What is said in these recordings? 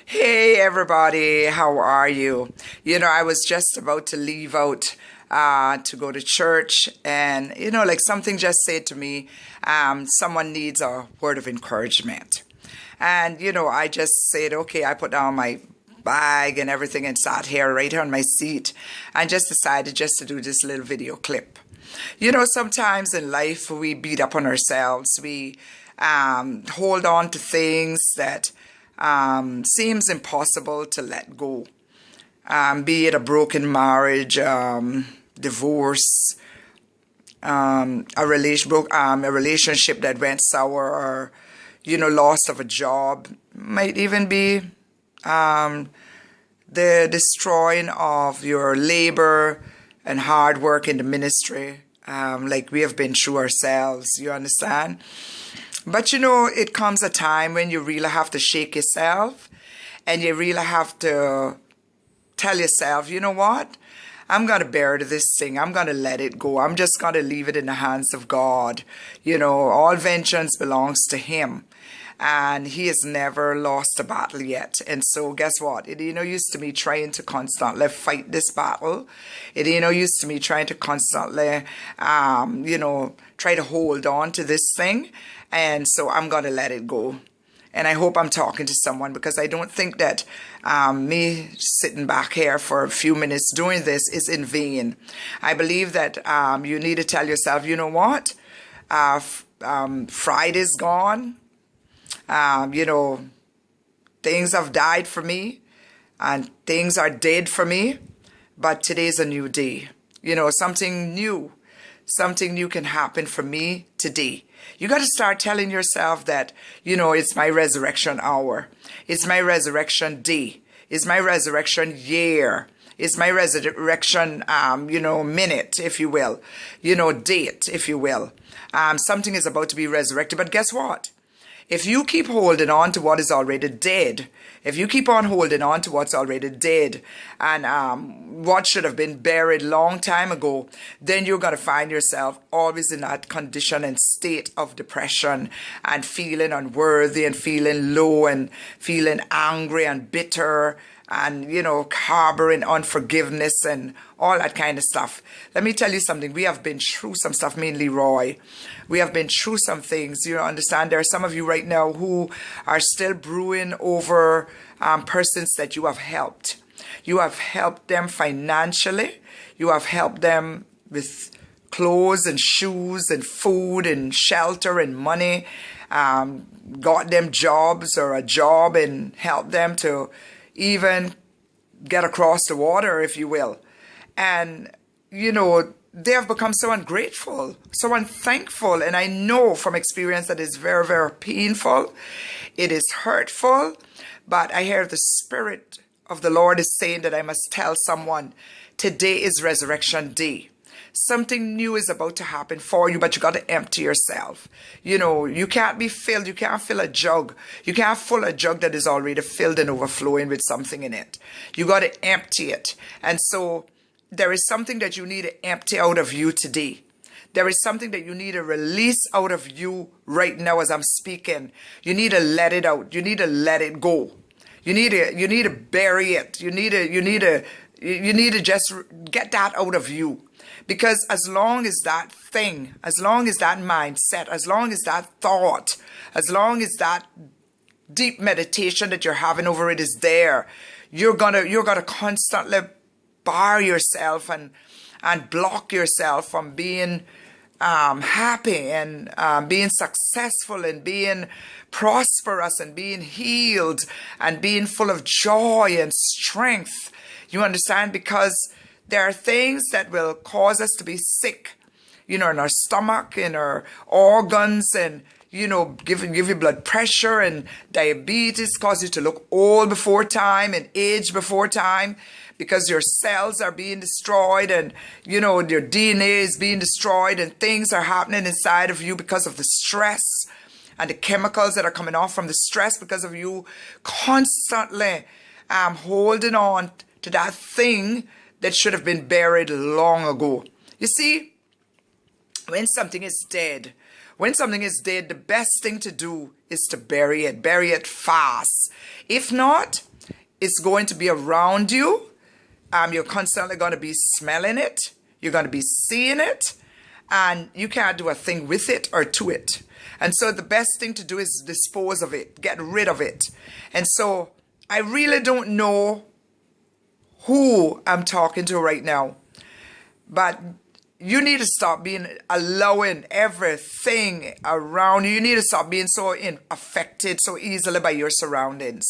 Hey everybody, how are you? I was just about to leave out to go to church, and like something just said to me, someone needs a word of encouragement. And I just said, okay, I put down my bag and everything and sat here right on my seat and just decided just to do this little video clip. Sometimes in life we beat up on ourselves. We hold on to things that seems impossible to let go. Be it a broken marriage, divorce, a relationship that went sour, or loss of a job. Might even be the destroying of your labor and hard work in the ministry, like we have been through ourselves. You understand? But it comes a time when you really have to shake yourself, and you really have to tell yourself, you know what? I'm going to bear this thing. I'm going to let it go. I'm just going to leave it in the hands of God. All vengeance belongs to Him. And He has never lost a battle yet. And so guess what? It ain't no use to me trying to constantly fight this battle. It ain't no use to me trying to constantly, try to hold on to this thing. And so I'm going to let it go. And I hope I'm talking to someone, because I don't think that me sitting back here for a few minutes doing this is in vain. I believe that you need to tell yourself, you know what? Friday's gone. Things have died for me and things are dead for me, but today's a new day. Something new can happen for me today. You got to start telling yourself that, it's my resurrection hour. It's my resurrection day. It's my resurrection year. It's my resurrection, minute, if you will. Date, if you will. Something is about to be resurrected. But guess what? If you keep holding on to what is already dead, if you keep on holding on to what's already dead and what should have been buried long time ago, then you're going to find yourself always in that condition and state of depression and feeling unworthy and feeling low and feeling angry and bitter and, harboring unforgiveness and all that kind of stuff. Let me tell you something. We have been through some stuff, mainly Roy. We have been through some things. You understand, there are some of you right now who are still brewing over persons that you have helped. You have helped them financially. You have helped them with clothes and shoes and food and shelter and money. Got them jobs or a job and helped them to even get across the water, if you will. And, they have become so ungrateful, so unthankful. And I know from experience that it's very, very painful. It is hurtful. But I hear the Spirit of the Lord is saying that I must tell someone, today is resurrection day. Something new is about to happen for you, but you got to empty yourself. You can't be filled. You can't fill a jug. You can't fill a jug that is already filled and overflowing with something in it. You got to empty it. And so there is something that you need to empty out of you today. There is something that you need to release out of you right now as I'm speaking. You need to let it out. You need to let it go. You need to bury it. You need to just get that out of you. Because as long as that thing, as long as that mindset, as long as that thought, as long as that deep meditation that you're having over it is there, you're gonna constantly bar yourself and block yourself from being happy and being successful and being prosperous and being healed and being full of joy and strength. You understand? Because there are things that will cause us to be sick, in our stomach, in our organs, and, give you blood pressure, and diabetes cause you to look old before time and age before time, because your cells are being destroyed and, your DNA is being destroyed, and things are happening inside of you because of the stress and the chemicals that are coming off from the stress because of you constantly holding on to that thing that should have been buried long ago. You see, when something is dead, the best thing to do is to bury it fast. If not, It's going to be around you. You're constantly going to be smelling it. You're going to be seeing it. And you can't do a thing with it or to it. And so the best thing to do is dispose of it. Get rid of it. And so I really don't know who I'm talking to right now. But you need to stop allowing everything around you. You need to stop being so affected so easily by your surroundings.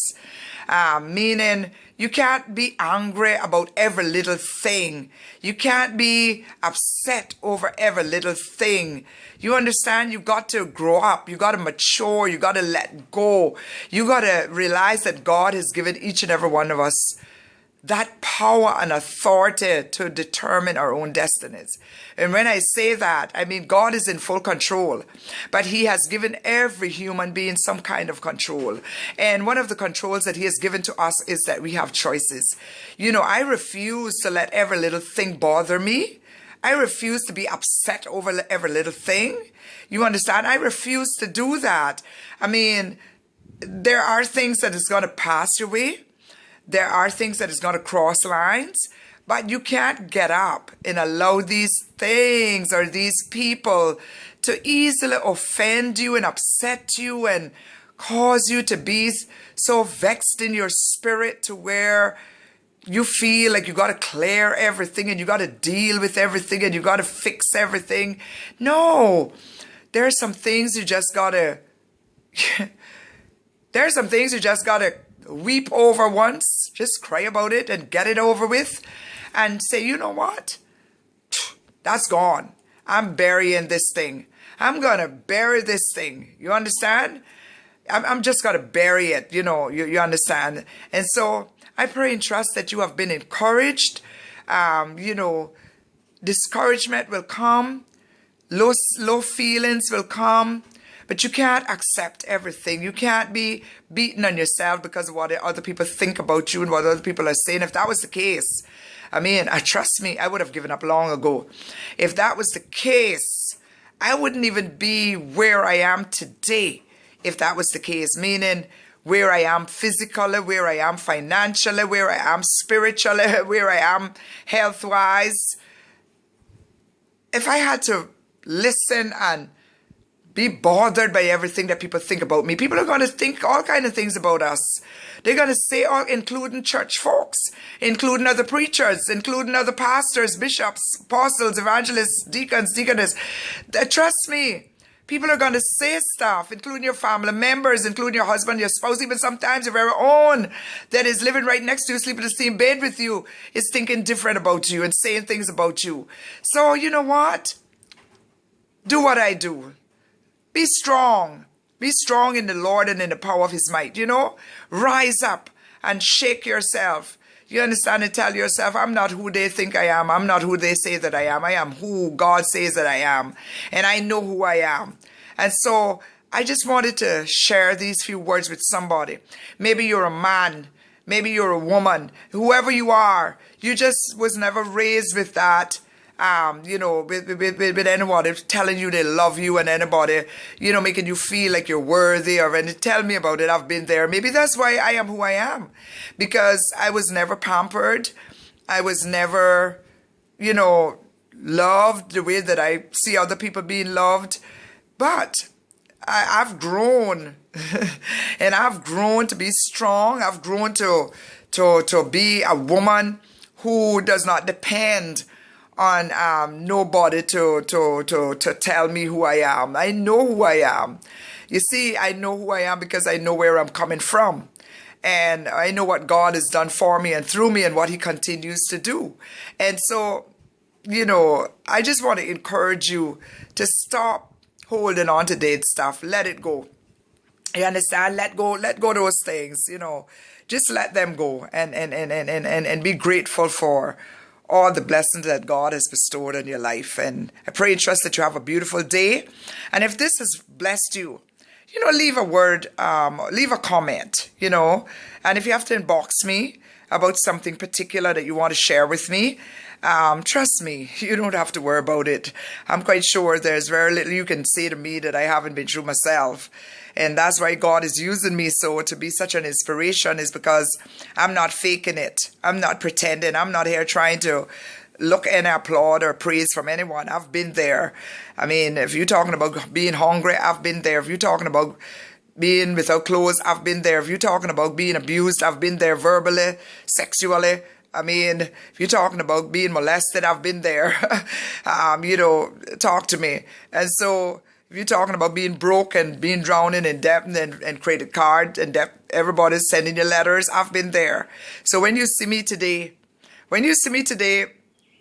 Meaning you can't be angry about every little thing. You can't be upset over every little thing. You understand? You got to grow up. You got to mature. You got to let go. You got to realize that God has given each and every one of us that power and authority to determine our own destinies. And when I say that, I mean God is in full control, but he has given every human being some kind of control. And one of the controls that he has given to us is that we have choices. You know, I refuse to let every little thing bother me. I refuse to be upset over every little thing. You understand? I refuse to do that. I mean, there are things that is going to pass your way. There are things that is going to cross lines, but you can't get up and allow these things or these people to easily offend you and upset you and cause you to be so vexed in your spirit to where you feel like you got to clear everything and you got to deal with everything and you got to fix everything. No, there are some things you just got to, there are some things you just got to weep over once, just cry about it and get it over with and say, you know what? That's gone. I'm burying this thing. I'm going to bury this thing. You understand? I'm just going to bury it. You know, you understand? And so I pray and trust that you have been encouraged. You know, discouragement will come. Low feelings will come. But you can't accept everything. You can't be beaten on yourself because of what other people think about you and what other people are saying. If that was the case, I mean, trust me, I would have given up long ago. If that was the case, I wouldn't even be where I am today. If that was the case, meaning where I am physically, where I am financially, where I am spiritually, where I am health-wise. If I had to listen and be bothered by everything that people think about me. People are going to think all kinds of things about us. They're going to say, including church folks, including other preachers, including other pastors, bishops, apostles, evangelists, deacons, deaconess. Trust me, people are going to say stuff, including your family members, including your husband, your spouse, even sometimes your very own that is living right next to you, sleeping in the same bed with you, is thinking different about you and saying things about you. So you know what? Do what I do. Be strong. Be strong in the Lord and in the power of his might. You know, rise up and shake yourself. You understand? And tell yourself, I'm not who they think I am. I'm not who they say that I am. I am who God says that I am. And I know who I am. And so I just wanted to share these few words with somebody. Maybe you're a man. Maybe you're a woman. Whoever you are, you just was never raised with that. You know, with anybody telling you they love you and anybody, you know, making you feel like you're worthy or and tell me about it. I've been there. Maybe that's why I am who I am, because I was never pampered. I was never, you know, loved the way that I see other people being loved. But I've grown and I've grown to be strong. I've grown to be a woman who does not depend on nobody to tell me who I am. I know who I am. You see, I know who I am because I know where I'm coming from. And I know what God has done for me and through me and what he continues to do. And so, you know, I just want to encourage you to stop holding on to dead stuff. Let it go. You understand? Let go those things, you know. Just let them go and be grateful for all the blessings that God has bestowed on your life. And I pray and trust that you have a beautiful day. And if this has blessed you, leave a word, leave a comment, and if you have to inbox me about something particular that you want to share with me, trust me, you don't have to worry about it. I'm quite sure there's very little you can say to me that I haven't been through myself. And that's why God is using me so to be such an inspiration, is because I'm not faking it. I'm not pretending. I'm not here trying to look and applaud or praise from anyone. I've been there. I mean, if you're talking about being hungry, I've been there. If you're talking about being without clothes, I've been there. If you're talking about being abused, I've been there verbally, sexually. I mean, if you're talking about being molested, I've been there. Talk to me. And so if you're talking about being broke and being drowning in debt and credit card and debt, everybody's sending you letters, I've been there. So when you see me today,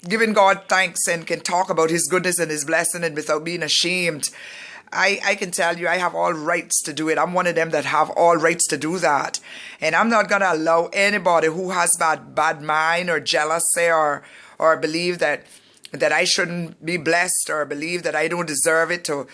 giving God thanks and can talk about his goodness and his blessing and without being ashamed, I can tell you I have all rights to do it. I'm one of them that have all rights to do that. And I'm not going to allow anybody who has bad mind or jealousy or believe that I shouldn't be blessed or believe that I don't deserve it to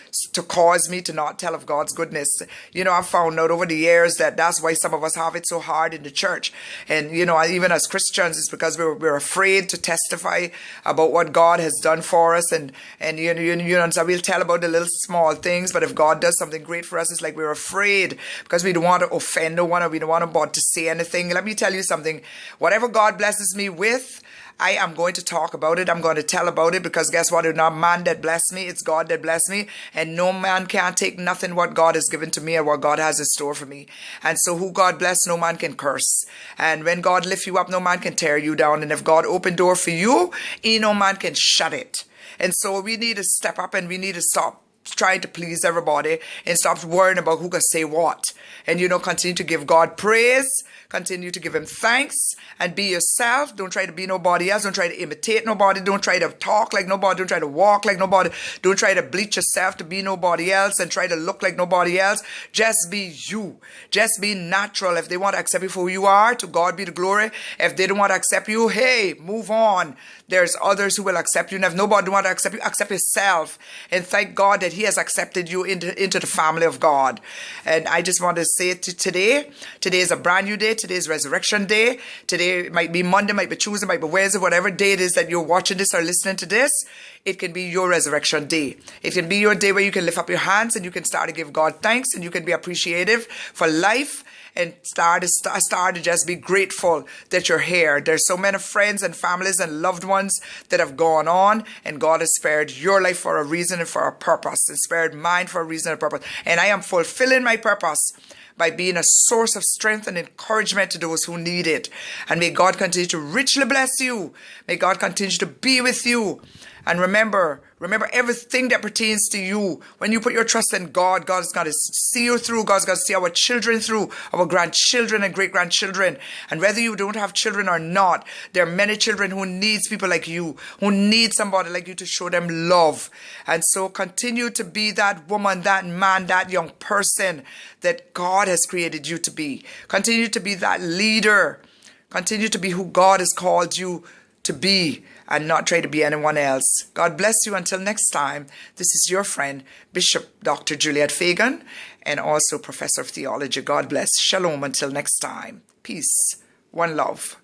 cause me to not tell of God's goodness. I've found out over the years that that's why some of us have it so hard in the church. And, even as Christians, it's because we're afraid to testify about what God has done for us. And so we'll tell about the little small things, but if God does something great for us, it's like we're afraid because we don't want to offend no one or we don't want to say anything. Let me tell you something. Whatever God blesses me with, I am going to talk about it. I'm going to tell about it because guess what? It's not man that blessed me. It's God that blessed me. And no man can take nothing what God has given to me or what God has in store for me. And so who God bless, no man can curse. And when God lift you up, no man can tear you down. And if God open door for you, no man can shut it. And so we need to step up and we need to stop trying to please everybody and stop worrying about who can say what. And continue to give God praise, continue to give him thanks, and be yourself. Don't try to be nobody else. Don't try to imitate nobody. Don't try to talk like nobody. Don't try to walk like nobody. Don't try to bleach yourself to be nobody else and try to look like nobody else. Just be you. Just be natural. If they want to accept you for who you are, to God be the glory. If they don't want to accept you, hey, move on. There's others who will accept you. And if nobody wants to accept you, accept yourself. And thank God that he has accepted you into the family of God. And I just want to say today is a brand new day. Today is Resurrection Day. Today might be Monday, might be Tuesday, might be Wednesday, whatever day it is that you're watching this or listening to this. It can be your resurrection day. It can be your day where you can lift up your hands and you can start to give God thanks and you can be appreciative for life and start to just be grateful that you're here. There's so many friends and families and loved ones that have gone on, and God has spared your life for a reason and for a purpose, and spared mine for a reason and a purpose. And I am fulfilling my purpose by being a source of strength and encouragement to those who need it. And may God continue to richly bless you. May God continue to be with you. And remember everything that pertains to you. When you put your trust in God, God is going to see you through. God's going to see our children through, our grandchildren and great-grandchildren. And whether you don't have children or not, there are many children who needs people like you, who need somebody like you to show them love. And so continue to be that woman, that man, that young person that God has created you to be. Continue to be that leader. Continue to be who God has called you to be and not try to be anyone else. God bless you until next time. This is your friend, Bishop Dr. Juliet Fagan, and also Professor of Theology. God bless. Shalom until next time. Peace. One love.